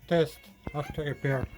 Test after repair.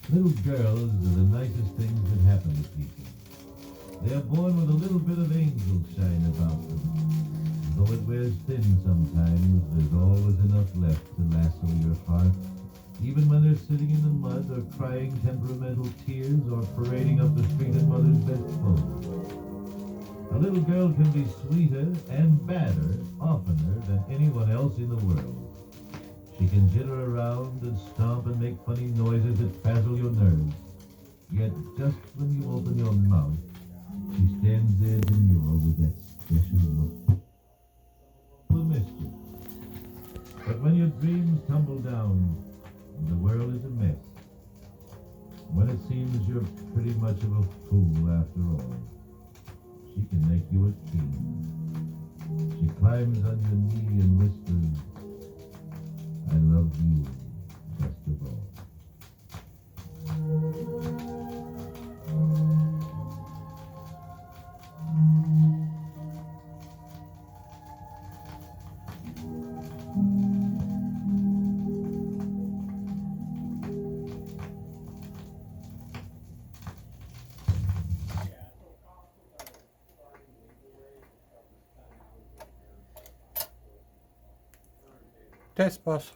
Little girls are the nicest things that happen to people. They are born with a little bit of angel shine about them. Though it wears thin sometimes, there's always enough left to lasso your heart, even when they're sitting in the mud or crying temperamental tears or parading up the street in mother's best clothes. A little girl can be sweeter and badder oftener than anyone else in the world. She can jitter around and stomp and make funny noises that frazzle your nerves. Yet just when you open your mouth, she stands there demure with that special look. The mischief. But when your dreams tumble down and the world is a mess, when it seems you're pretty much of a fool after all, she can make you a king. She climbs on your knee and whispers, I love you best of all. Test boss.